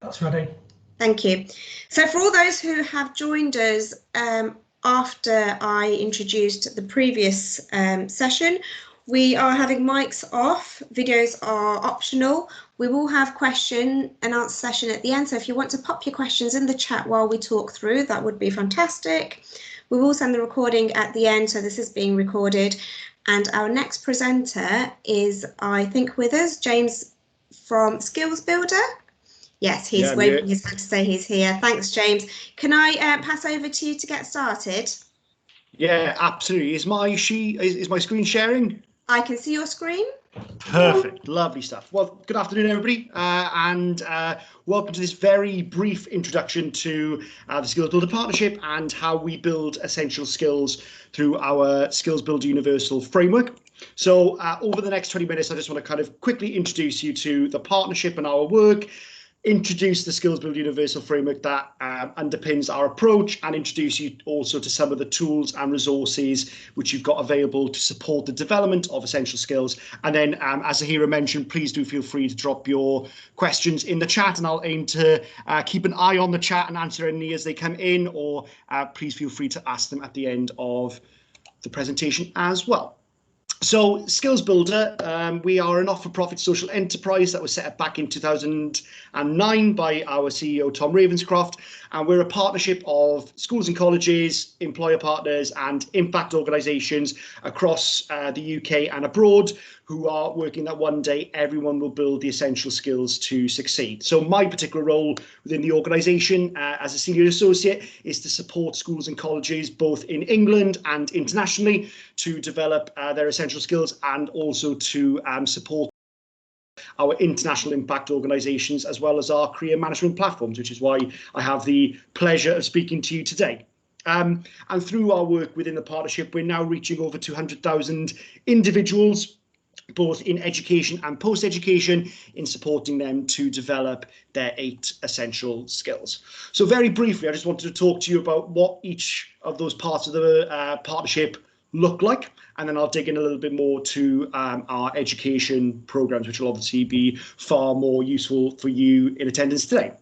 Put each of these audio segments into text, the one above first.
That's ready. Thank you. So for all those who have joined us after I introduced the previous session, we are having mics off, videos are optional. We will have question and answer session at the end, so if you want to pop your questions in the chat while we talk through, that would be fantastic. We will send the recording at the end, so this is being recorded. And our next presenter is, I think, with us, James from SkillsBuilder. Yes, he's waving his hand to say he's here. Thanks, James. Can I pass over to you to get started? Yeah, absolutely. Is my screen sharing? I can see your screen. Perfect. Lovely stuff. Well, good afternoon, everybody, and welcome to this very brief introduction to the SkillsBuilder partnership and how we build essential skills through our SkillsBuilder Universal framework. So over the next 20 minutes, I just want to kind of quickly introduce you to the partnership and our work, introduce the SkillsBuilder Universal framework that underpins our approach, and introduce you also to some of the tools and resources which you've got available to support the development of essential skills. And then, as Zahira mentioned, please do feel free to drop your questions in the chat, and I'll aim to keep an eye on the chat and answer any as they come in, or please feel free to ask them at the end of the presentation as well. So SkillsBuilder, we are a not-for-profit social enterprise that was set up back in 2009 by our CEO, Tom Ravenscroft, and we're a partnership of schools and colleges, employer partners and impact organisations across the UK and abroad who are working that one day everyone will build the essential skills to succeed. So my particular role within the organisation as a senior associate is to support schools and colleges both in England and internationally to develop their essential skills, and also to support our international impact organisations as well as our career management platforms, which is why I have the pleasure of speaking to you today. And through our work within the partnership, we're now reaching over 200,000 individuals, both in education and post-education, in supporting them to develop their 8 essential skills. So very briefly, I just wanted to talk to you about what each of those parts of the partnership look like, and then I'll dig in a little bit more to our education programs, which will obviously be far more useful for you in attendance today.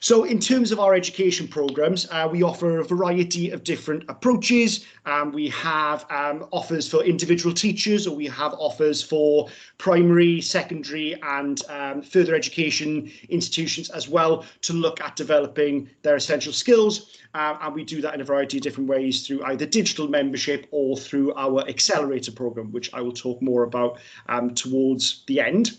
So in terms of our education programs, we offer a variety of different approaches. We have offers for individual teachers, or we have offers for primary, secondary and further education institutions as well, to look at developing their essential skills. And we do that in a variety of different ways through either digital membership or through our accelerator program, which I will talk more about towards the end.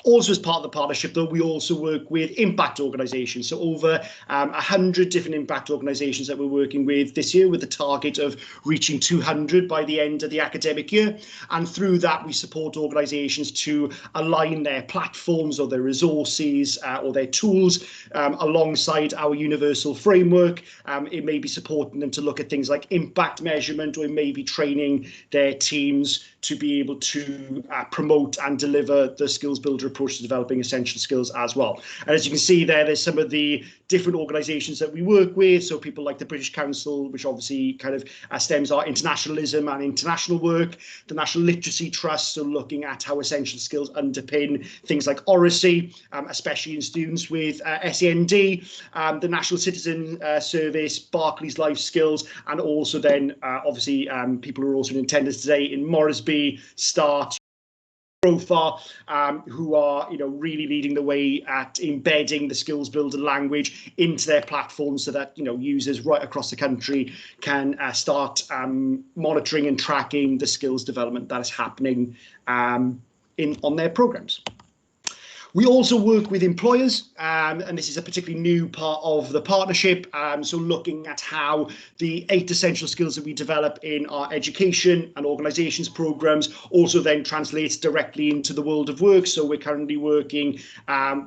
Also, as part of the partnership, though, we also work with impact organisations. So over 100 different impact organisations that we're working with this year, with the target of reaching 200 by the end of the academic year. And through that, we support organisations to align their platforms or their resources or their tools alongside our universal framework. It may be supporting them to look at things like impact measurement, or it may be training their teams to be able to promote and deliver the SkillsBuilder approach to developing essential skills as well. And as you can see there's some of the different organisations that we work with. So people like the British Council, which obviously kind of stems our internationalism and international work. The National Literacy Trust, so looking at how essential skills underpin things like oracy, especially in students with SEND. The National Citizen Service, Barclays Life Skills, and also then obviously people who are also in attendance today in Moresby, START, Profar, who are really leading the way at embedding the SkillsBuilder language into their platforms, so that users right across the country can start monitoring and tracking the skills development that is happening on their programs. We also work with employers, and this is a particularly new part of the partnership. So looking at how the 8 essential skills that we develop in our education and organisations programs also then translates directly into the world of work. So we're currently working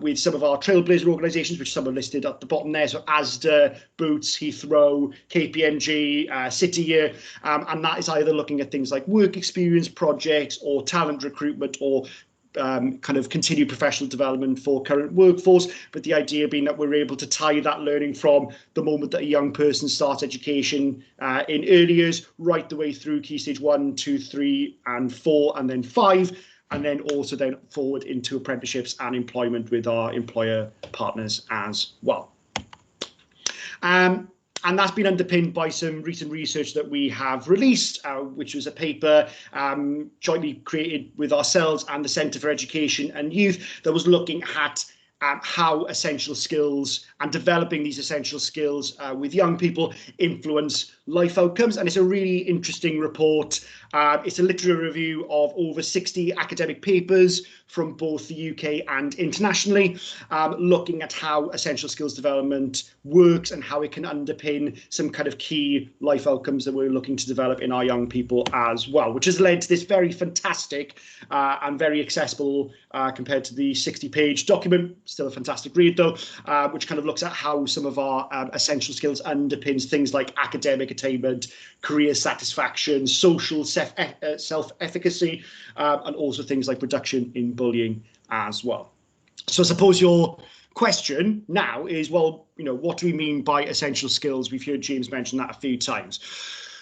with some of our trailblazer organisations, which some are listed at the bottom there. So Asda, Boots, Heathrow, KPMG, City Year, and that is either looking at things like work experience projects or talent recruitment, or kind of continued professional development for current workforce, but the idea being that we're able to tie that learning from the moment that a young person starts education in early years right the way through Key Stage 1, 2, 3 and 4 and then 5, and then also then forward into apprenticeships and employment with our employer partners as well. And that's been underpinned by some recent research that we have released, which was a paper jointly created with ourselves and the Centre for Education and Youth that was looking at how essential skills and developing these essential skills with young people influence life outcomes. And it's a really interesting report. It's a literary review of over 60 academic papers from both the UK and internationally, looking at how essential skills development works and how it can underpin some kind of key life outcomes that we're looking to develop in our young people as well, which has led to this very fantastic and very accessible compared to the 60-page document, still a fantastic read though, which kind of looks at how some of our essential skills underpins things like academic attainment, career satisfaction, social self-efficacy, and also things like reduction in bullying as well. So I suppose your question now is, well, you know, what do we mean by essential skills? We've heard James mention that a few times.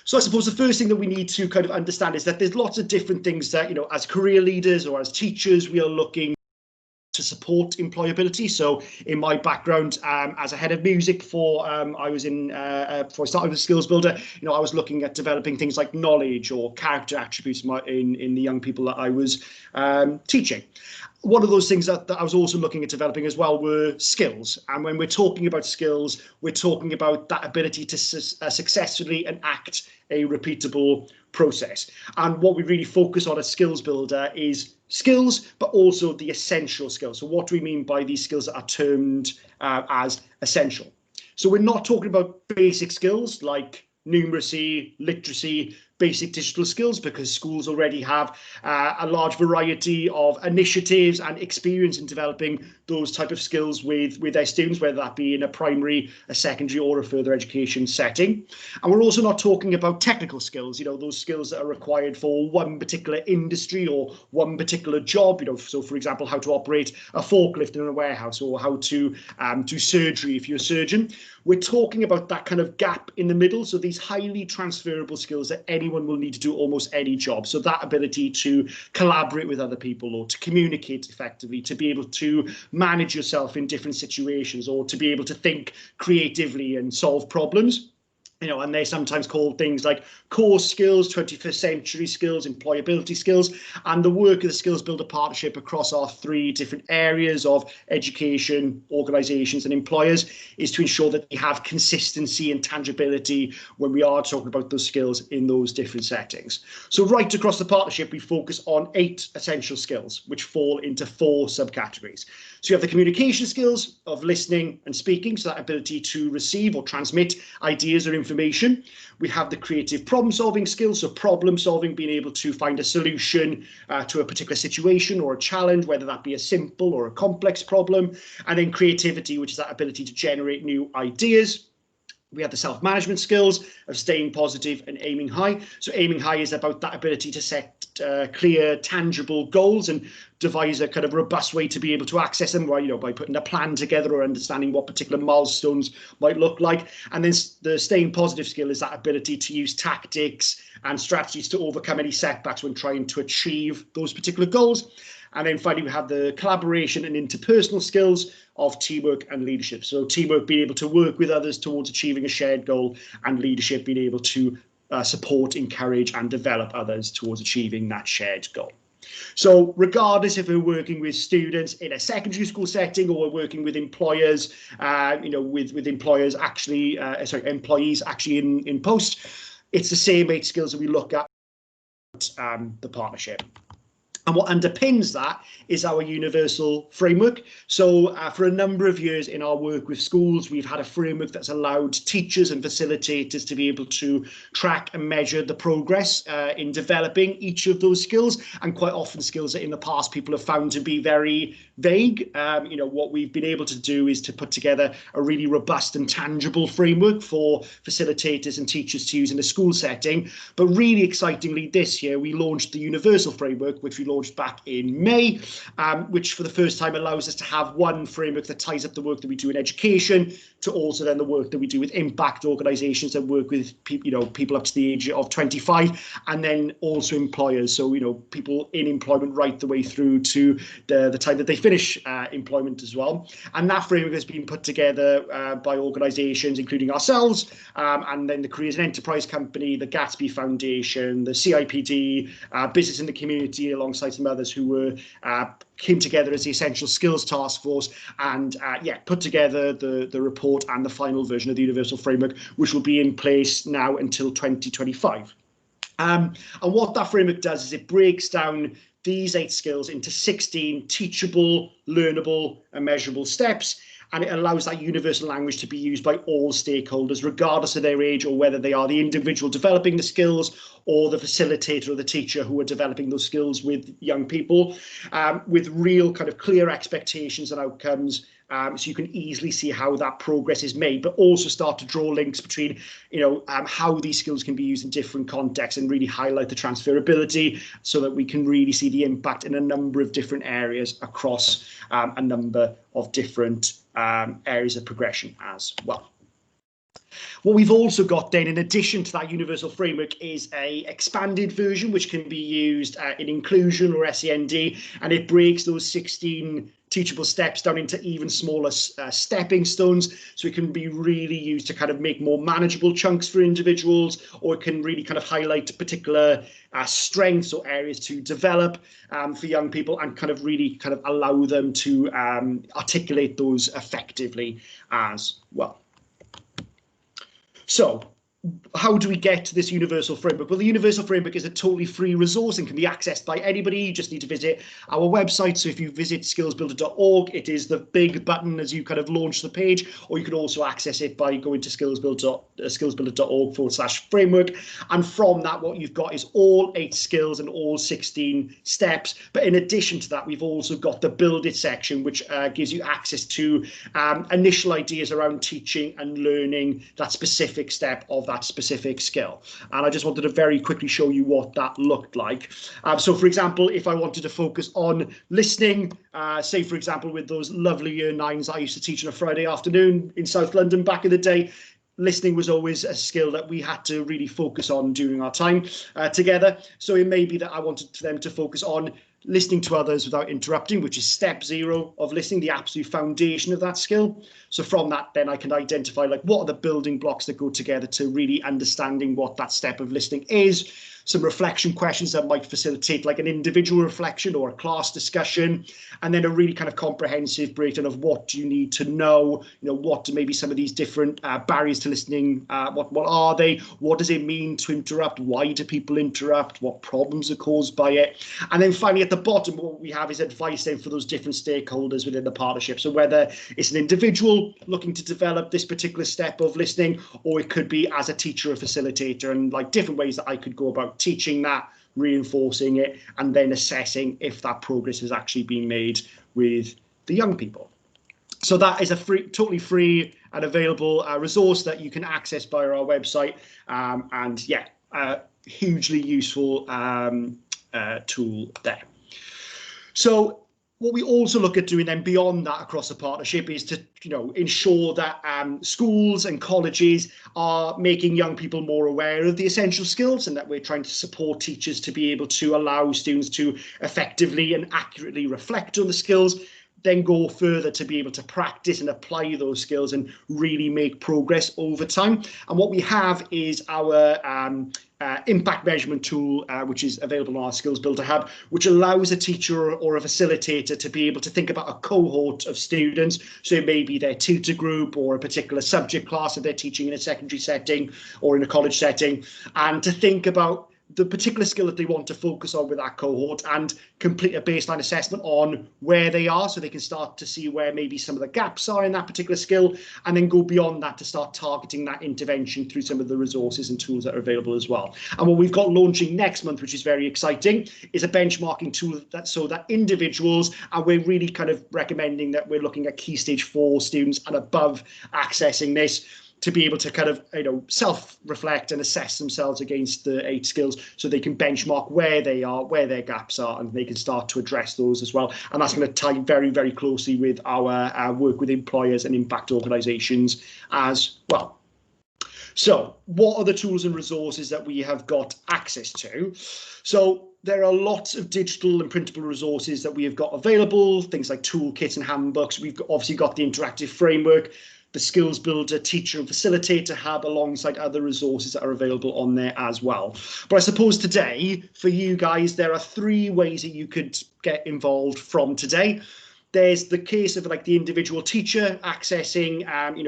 So I suppose the first thing that we need to kind of understand is that there's lots of different things that, you know, as career leaders or as teachers, we are looking to support employability. So in my background as a head of music before I started with SkillsBuilder, you know, I was looking at developing things like knowledge or character attributes in the young people that I was teaching. One of those things that I was also looking at developing as well were skills. And when we're talking about skills, we're talking about that ability to successfully enact a repeatable process. And what we really focus on at SkillsBuilder is skills, but also the essential skills. So what do we mean by these skills that are termed as essential? So we're not talking about basic skills like numeracy, literacy, basic digital skills, because schools already have a large variety of initiatives and experience in developing those type of skills with their students, whether that be in a primary, a secondary or a further education setting. And we're also not talking about technical skills, you know, those skills that are required for one particular industry or one particular job, you know, so for example, how to operate a forklift in a warehouse or how to do surgery if you're a surgeon. We're talking about that kind of gap in the middle. So these highly transferable skills that anyone will need to do almost any job. So that ability to collaborate with other people or to communicate effectively, to be able to manage yourself in different situations or to be able to think creatively and solve problems. You know, and they're sometimes called things like core skills, 21st century skills, employability skills, and the work of the SkillsBuilder partnership across our three different areas of education, organisations and employers is to ensure that we have consistency and tangibility when we are talking about those skills in those different settings. So right across the partnership, we focus on 8 essential skills, which fall into 4 subcategories. So you have the communication skills of listening and speaking, so that ability to receive or transmit ideas or information. We have the creative problem solving skills, so problem solving, being able to find a solution to a particular situation or a challenge, whether that be a simple or a complex problem. And then creativity, which is that ability to generate new ideas. We have the self-management skills of staying positive and aiming high. So aiming high is about that ability to set clear, tangible goals and devise a kind of robust way to be able to access them, by, you know, by putting a plan together or understanding what particular milestones might look like. And then the staying positive skill is that ability to use tactics and strategies to overcome any setbacks when trying to achieve those particular goals. And then finally, we have the collaboration and interpersonal skills of teamwork and leadership. So teamwork, being able to work with others towards achieving a shared goal, and leadership, being able to support, encourage and develop others towards achieving that shared goal. So regardless if we're working with students in a secondary school setting or we're working with employers, you know, with employers actually, employees actually in post, it's the same 8 skills that we look at the partnership. And what underpins that is our universal framework. So for a number of years in our work with schools, we've had a framework that's allowed teachers and facilitators to be able to track and measure the progress in developing each of those skills. And quite often skills that in the past people have found to be very vague. You know, what we've been able to do is to put together a really robust and tangible framework for facilitators and teachers to use in a school setting. But really excitingly, this year we launched the universal framework, which we launched launched back in May, which for the first time allows us to have one framework that ties up the work that we do in education to also then the work that we do with impact organisations that work with people up to the age of 25, and then also employers. So people in employment right the way through to the time that they finish employment as well. And that framework has been put together by organisations including ourselves, and then the Careers and Enterprise Company, the Gatsby Foundation, the CIPD, Business in the Community, alongside some others who came together as the Essential Skills Task Force and put together the report and the final version of the Universal Framework, which will be in place now until 2025. And what that framework does is it breaks down these 8 skills into 16 teachable, learnable and measurable steps, and it allows that universal language to be used by all stakeholders, regardless of their age or whether they are the individual developing the skills or the facilitator or the teacher who are developing those skills with young people, with real kind of clear expectations and outcomes, so you can easily see how that progress is made, but also start to draw links between, how these skills can be used in different contexts and really highlight the transferability so that we can really see the impact in a number of different areas across a number of different areas of progression as well. What we've also got then, in addition to that universal framework, is a expanded version which can be used in inclusion or SEND, and it breaks those 16 teachable steps down into even smaller stepping stones, so it can be really used to kind of make more manageable chunks for individuals, or it can really kind of highlight particular strengths or areas to develop for young people and kind of really kind of allow them to articulate those effectively as well. So how do we get to this universal framework? Well, the universal framework is a totally free resource and can be accessed by anybody. You just need to visit our website. So if you visit skillsbuilder.org, it is the big button as you kind of launch the page, or you can also access it by going to skillsbuilder.org/framework. And from that, what you've got is all 8 skills and all 16 steps. But in addition to that, we've also got the Build It section, which gives you access to initial ideas around teaching and learning that specific step of that specific skill. And I just wanted to very quickly show you what that looked like. So for example, if I wanted to focus on listening, say for example with those lovely year 9s I used to teach on a Friday afternoon in South London back in the day, listening was always a skill that we had to really focus on during our time together. So it may be that I wanted them to focus on listening to others without interrupting, which is step 0 of listening, the absolute foundation of that skill. So from that, then I can identify like what are the building blocks that go together to really understanding what that step of listening is. Some reflection questions that might facilitate like an individual reflection or a class discussion, and then a really kind of comprehensive breakdown of what do you need to know, what do maybe some of these different barriers to listening, what are they, what does it mean to interrupt, why do people interrupt, what problems are caused by it. And then finally at the bottom, what we have is advice then for those different stakeholders within the partnership. So whether it's an individual looking to develop this particular step of listening, or it could be as a teacher or facilitator, and like different ways that I could go about teaching that, reinforcing it, and then assessing if that progress has actually been made with the young people. So that is a totally free and available resource that you can access via our website, and hugely useful tool there. So what we also look at doing then beyond that across the partnership is to ensure that schools and colleges are making young people more aware of the essential skills, and that we're trying to support teachers to be able to allow students to effectively and accurately reflect on the skills, then go further to be able to practice and apply those skills and really make progress over time. And what we have is our impact measurement tool, which is available on our SkillsBuilder Hub, which allows a teacher or a facilitator to be able to think about a cohort of students. So it may be their tutor group or a particular subject class if they're teaching in a secondary setting or in a college setting, and to think about the particular skill that they want to focus on with that cohort and complete a baseline assessment on where they are, so they can start to see where maybe some of the gaps are in that particular skill, and then go beyond that to start targeting that intervention through some of the resources and tools that are available as well. And what we've got launching next month, which is very exciting, is a benchmarking tool so that individuals, and we're really kind of recommending that we're looking at Key Stage 4 students and above accessing this, to be able to kind of, self-reflect and assess themselves against the 8 skills, so they can benchmark where they are, where their gaps are, and they can start to address those as well. And that's going to tie very, very closely with our work with employers and impact organisations as well. So what are the tools and resources that we have got access to? So there are lots of digital and printable resources that we have got available, things like toolkits and handbooks. We've obviously got the interactive framework, the SkillsBuilder Teacher and Facilitator Hub, alongside other resources that are available on there as well. But I suppose today, for you guys, there are 3 ways that you could get involved from today. There's the case of like the individual teacher accessing,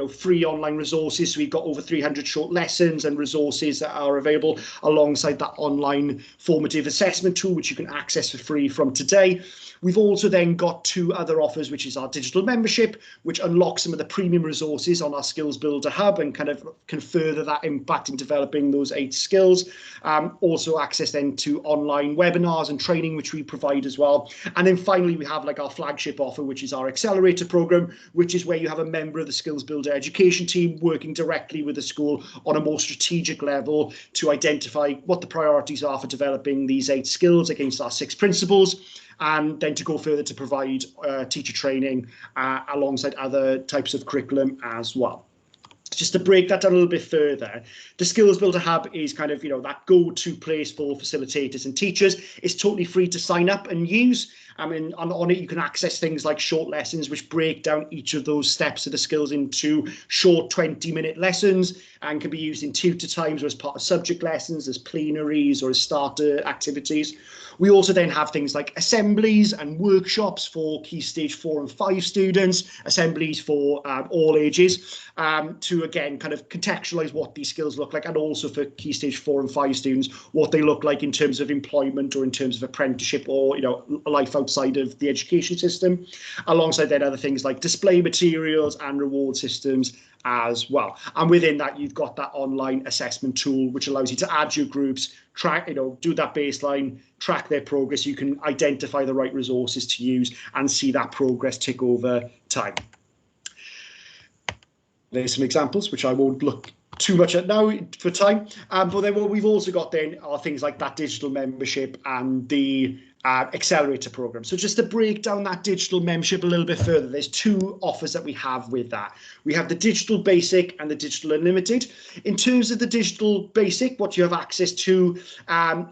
free online resources. So we've got over 300 short lessons and resources that are available alongside that online formative assessment tool, which you can access for free from today. We've also then got 2 other offers, which is our digital membership, which unlocks some of the premium resources on our SkillsBuilder Hub and kind of can further that impact in developing those 8 skills. Also access then to online webinars and training, which we provide as well. And then finally, we have like our flagship offer, which is our accelerator program, which is where you have a member of the SkillsBuilder education team working directly with the school on a more strategic level to identify what the priorities are for developing these 8 skills against our 6 principles, and then to go further to provide teacher training alongside other types of curriculum as well. Just to break that down a little bit further, the SkillsBuilder Hub is kind of, that go-to place for facilitators and teachers. It's totally free to sign up and use. I mean, on it, you can access things like short lessons, which break down each of those steps of the skills into short 20-minute lessons and can be used in tutor times or as part of subject lessons, as plenaries or as starter activities. We also then have things like assemblies and workshops for Key Stage 4 and 5 students, assemblies for all ages, to again kind of contextualise what these skills look like, and also for Key Stage 4 and 5 students, what they look like in terms of employment or in terms of apprenticeship or life outside of the education system, alongside then other things like display materials and reward systems as well. And within that, you've got that online assessment tool, which allows you to add your groups, track, do that baseline, track their progress. You can identify the right resources to use and see that progress tick over time. There's some examples, which I won't look too much at now for time. But then what we've also got then are things like that digital membership and the accelerator program. So just to break down that digital membership a little bit further, there's 2 offers that we have with that. We have the digital basic and the digital unlimited. In terms of the digital basic, what you have access to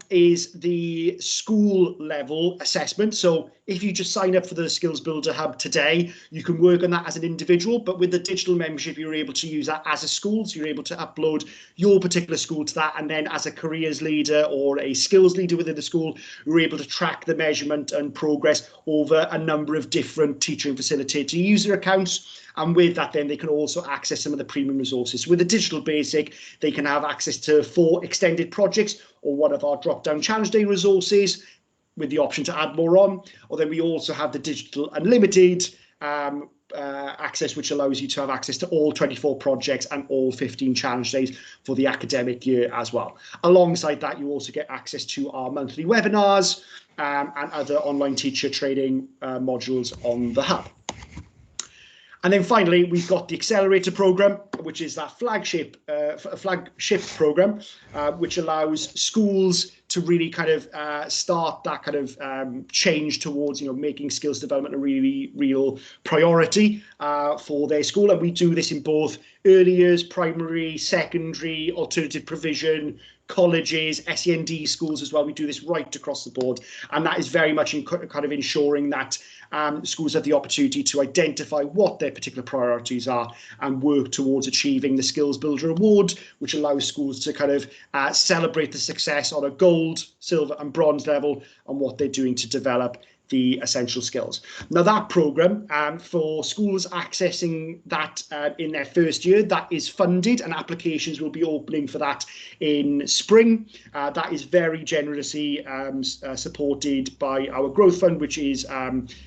is the school level assessment. So if you just sign up for the SkillsBuilder Hub today, you can work on that as an individual, but with the digital membership, you're able to use that as a school. So you're able to upload your particular school to that. And then as a careers leader or a skills leader within the school, you're able to track the measurement and progress over a number of different teacher and facilitator user accounts. And with that, then they can also access some of the premium resources. With the digital basic, they can have access to 4 extended projects or one of our drop-down challenge day resources with the option to add more on. Or then we also have the digital unlimited access, which allows you to have access to all 24 projects and all 15 challenge days for the academic year as well. Alongside that, you also get access to our monthly webinars and other online teacher training modules on the Hub. And then finally, we've got the accelerator program, which is that flagship program, which allows schools to really kind of start that kind of change towards, making skills development a really real priority for their school. And we do this in both early years, primary, secondary, alternative provision, colleges, SEND schools as well. We do this right across the board, and that is very much kind of ensuring that schools have the opportunity to identify what their particular priorities are and work towards achieving the SkillsBuilder Award, which allows schools to kind of celebrate the success on a gold, silver and bronze level on what they're doing to develop the essential skills. Now that program, for schools accessing that in their first year, that is funded, and applications will be opening for that in spring. That is very generously supported by our growth fund, which is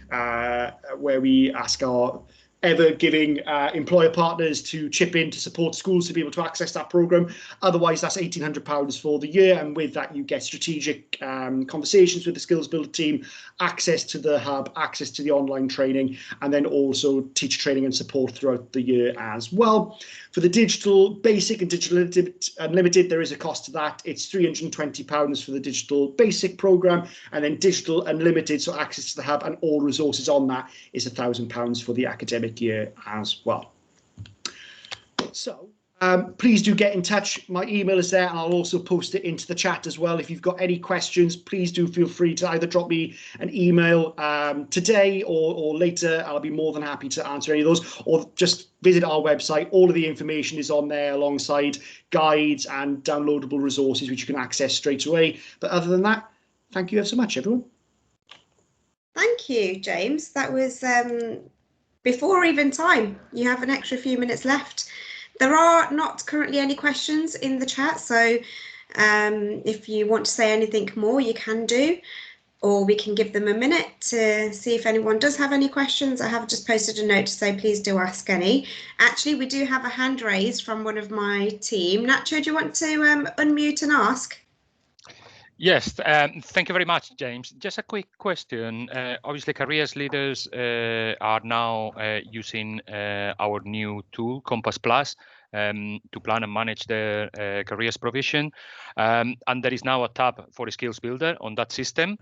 where we ask our ever giving employer partners to chip in to support schools to be able to access that programme. Otherwise, that's £1,800 for the year, and with that you get strategic conversations with the SkillsBuilder team, access to the hub, access to the online training, and then also teacher training and support throughout the year as well. For the digital basic and digital unlimited, there is a cost to that. It's £320 for the digital basic programme, and then digital unlimited, so access to the hub and all resources on that, is £1,000 for the academic year as well. So please do get in touch. My email is there, and I'll also post it into the chat as well. If you've got any questions, please do feel free to either drop me an email today or later. I'll be more than happy to answer any of those, or just visit our website. All of the information is on there alongside guides and downloadable resources which you can access straight away. But other than that, thank you ever so much, everyone. Thank you, James. That was before even time. You have an extra few minutes left. There are not currently any questions in the chat, so if you want to say anything more, you can do, or we can give them a minute to see if anyone does have any questions. I have just posted a note to say please do ask any. Actually, we do have a hand raised from one of my team. Nacho, do you want to unmute and ask? Yes, thank you very much, James. Just a quick question. Obviously, careers leaders are now using our new tool, Compass Plus, to plan and manage their careers provision. And there is now a tab for SkillsBuilder on that system.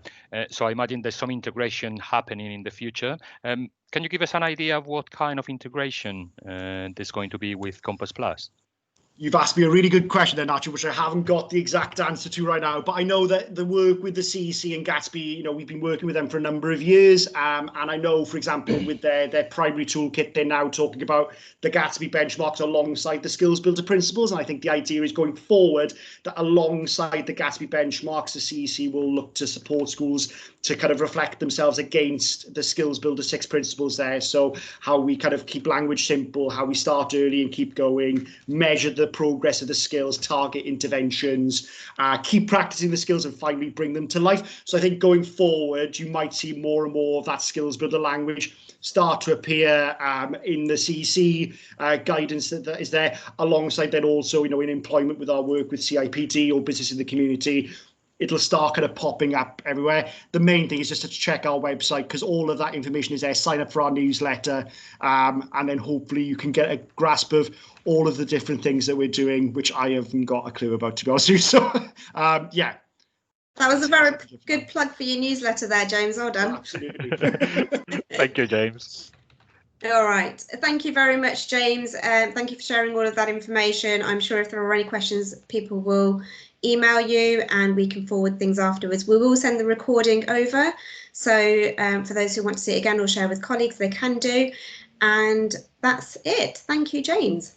So I imagine there's some integration happening in the future. Can you give us an idea of what kind of integration there's going to be with Compass Plus? You've asked me a really good question there, Nacho, which I haven't got the exact answer to right now. But I know that the work with the CEC and Gatsby, we've been working with them for a number of years. And I know, for example, with their primary toolkit, they're now talking about the Gatsby benchmarks alongside the SkillsBuilder principles. And I think the idea is going forward that alongside the Gatsby benchmarks, the CEC will look to support schools to kind of reflect themselves against the SkillsBuilder 6 principles there. So how we kind of keep language simple, how we start early and keep going, measure the progress of the skills, target interventions, keep practicing the skills and finally bring them to life. So I think going forward, you might see more and more of that SkillsBuilder language start to appear in the CEC guidance that is there, alongside then also, in employment with our work with CIPD or business in the community. It'll start kind of popping up everywhere. The main thing is just to check our website, because all of that information is there. Sign up for our newsletter, and then hopefully you can get a grasp of all of the different things that we're doing, which I haven't got a clue about, to be honest with you. So, yeah. That was a very good plug for your newsletter there, James. Well done. Absolutely. Thank you, James. All right. Thank you very much, James. Thank you for sharing all of that information. I'm sure if there are any questions, people will email you and we can forward things afterwards. We will send the recording over. So for those who want to see it again or share with colleagues, they can do. And that's it. Thank you, James.